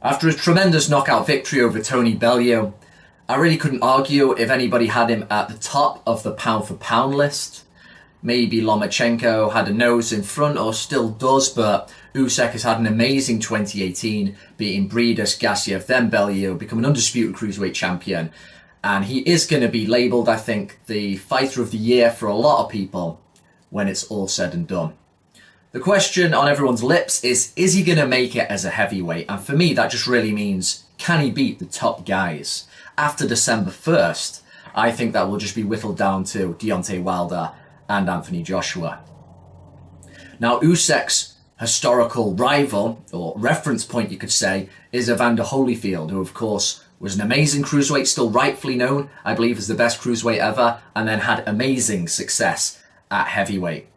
After a tremendous knockout victory over Tony Bellew, I really couldn't argue if anybody had him at the top of the pound-for-pound list. Maybe Lomachenko had a nose in front, or still does, but Usyk has had an amazing 2018, beating Briedis, Gassiev, then Bellew, become an undisputed cruiserweight champion. And he is going to be labelled, I think, the fighter of the year for a lot of people when it's all said and done. The question on everyone's lips is he going to make it as a heavyweight? And for me, that just really means, can he beat the top guys? After December 1st, I think that will just be whittled down to Deontay Wilder and Anthony Joshua. Now, Usyk's historical rival, or reference point you could say, is Evander Holyfield, who of course was an amazing cruiserweight, still rightfully known, I believe, as the best cruiserweight ever, and then had amazing success at heavyweight.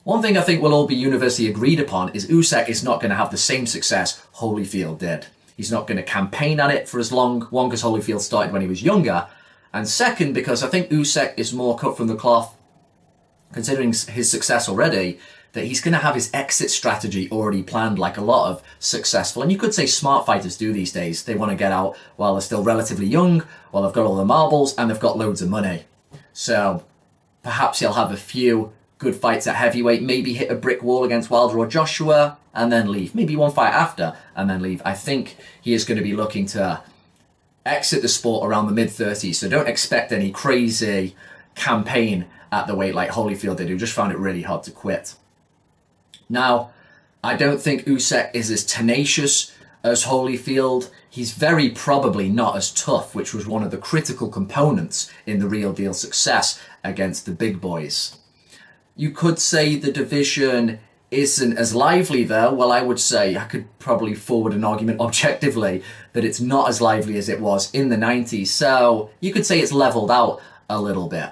One thing I think we'll all be universally agreed upon is Usyk is not going to have the same success Holyfield did. He's not going to campaign at it for as long as Holyfield started when he was younger. And second, because I think Usyk is more cut from the cloth, considering his success already, that he's going to have his exit strategy already planned, like a lot of successful, and you could say smart fighters do these days. They want to get out while they're still relatively young, while they've got all the marbles, and they've got loads of money. So perhaps he'll have a few good fights at heavyweight, maybe hit a brick wall against Wilder or Joshua, and then leave. Maybe one fight after, and then leave. I think he is going to be looking to exit the sport around the mid-30s, so don't expect any crazy campaign at the weight like Holyfield did, who just found it really hard to quit. Now, I don't think Usyk is as tenacious as Holyfield. He's very probably not as tough, which was one of the critical components in the real deal success against the big boys. You could say the division isn't as lively there. Well, I would say I could probably forward an argument objectively that it's not as lively as it was in the 90s. So you could say it's leveled out a little bit.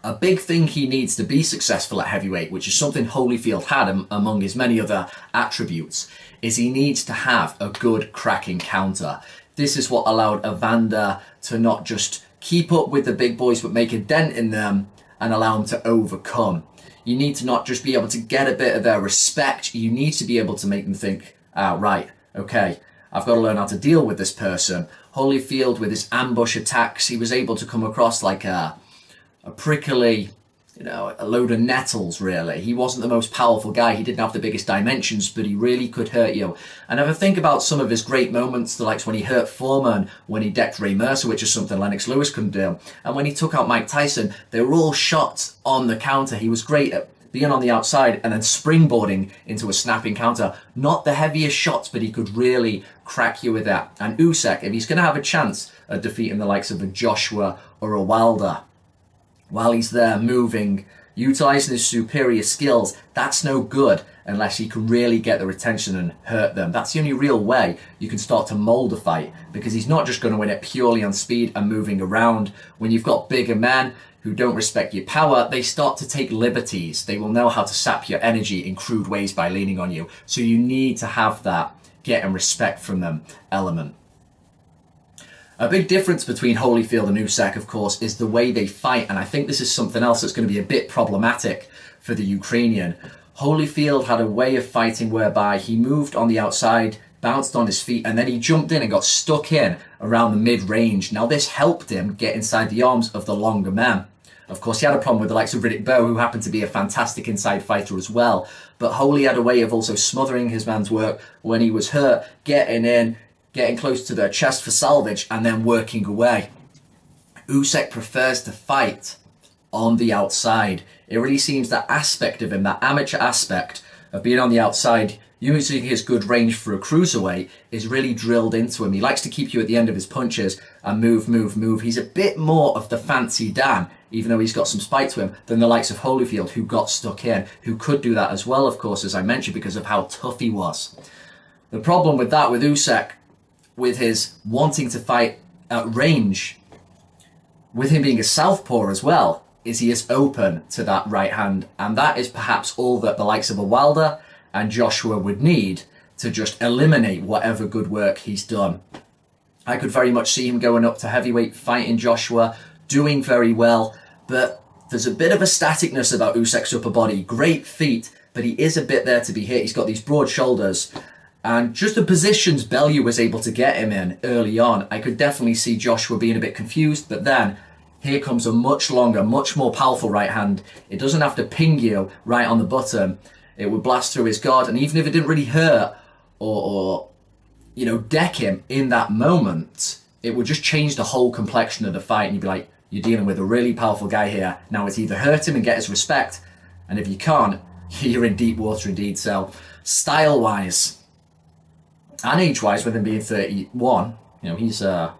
A big thing he needs to be successful at heavyweight, which is something Holyfield had among his many other attributes, is he needs to have a good cracking counter. This is what allowed Evander to not just keep up with the big boys, but make a dent in them and allow them to overcome. You need to not just be able to get a bit of their respect, you need to be able to make them think, right, okay, I've got to learn how to deal with this person. Holyfield, with his ambush attacks, he was able to come across like a prickly, a load of nettles, really. He wasn't the most powerful guy. He didn't have the biggest dimensions, but he really could hurt you. And if I think about some of his great moments, the likes when he hurt Foreman, when he decked Ray Mercer, which is something Lennox Lewis couldn't do, and when he took out Mike Tyson, they were all shots on the counter. He was great at being on the outside and then springboarding into a snapping counter. Not the heaviest shots, but he could really crack you with that. And Usyk, if he's going to have a chance at defeating the likes of a Joshua or a Wilder, while he's there moving, utilising his superior skills, that's no good unless he can really get their attention and hurt them. That's the only real way you can start to mould a fight, because he's not just going to win it purely on speed and moving around. When you've got bigger men who don't respect your power, they start to take liberties. They will know how to sap your energy in crude ways by leaning on you. So you need to have that getting respect from them element. A big difference between Holyfield and Usyk, of course, is the way they fight, and I think this is something else that's going to be a bit problematic for the Ukrainian. Holyfield had a way of fighting whereby he moved on the outside, bounced on his feet, and then he jumped in and got stuck in around the mid-range. Now, this helped him get inside the arms of the longer men. Of course, he had a problem with the likes of Riddick Bowe, who happened to be a fantastic inside fighter as well. But Holy had a way of also smothering his man's work when he was hurt, getting in, getting close to their chest for salvage, and then working away. Usyk prefers to fight on the outside. It really seems that aspect of him, that amateur aspect of being on the outside, using his good range for a cruiserweight, is really drilled into him. He likes to keep you at the end of his punches and move, move, move. He's a bit more of the fancy Dan, even though he's got some spite to him, than the likes of Holyfield, who got stuck in, who could do that as well, of course, as I mentioned, because of how tough he was. The problem with that, with Usyk, with his wanting to fight at range, with him being a southpaw as well, is he is open to that right hand, and that is perhaps all that the likes of a Wilder and Joshua would need to just eliminate whatever good work he's done. I could very much see him going up to heavyweight, fighting Joshua, doing very well, but there's a bit of a staticness about Usyk's upper body. Great feet, but he is a bit there to be hit. He's got these broad shoulders, And just the positions Bellew was able to get him in early on, I could definitely see Joshua being a bit confused. But then here comes a much longer, much more powerful right hand. It doesn't have to ping you right on the button. It would blast through his guard. And even if it didn't really hurt or you know, deck him in that moment, it would just change the whole complexion of the fight. And you'd be like, you're dealing with a really powerful guy here. Now it's either hurt him and get his respect, and if you can't, you're in deep water indeed. So style-wise and age-wise, with him being 31, you know, he's the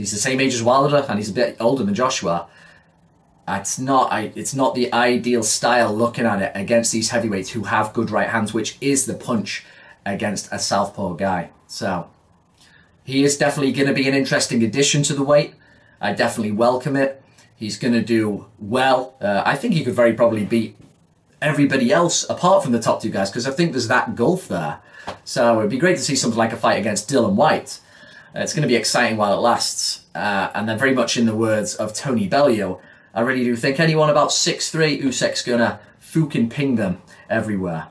same age as Wilder, and he's a bit older than Joshua. It's not the ideal style looking at it against these heavyweights who have good right hands, which is the punch against a southpaw guy. So he is definitely going to be an interesting addition to the weight. I definitely welcome it. He's going to do well. I think he could very probably beat everybody else apart from the top two guys, because I think there's that gulf there. So it'd be great to see something like a fight against Dillian Whyte. It's going to be exciting while it lasts. And then very much in the words of Tony Bellew, I really do think anyone about 6'3", Usyk's going to fucking ping them everywhere.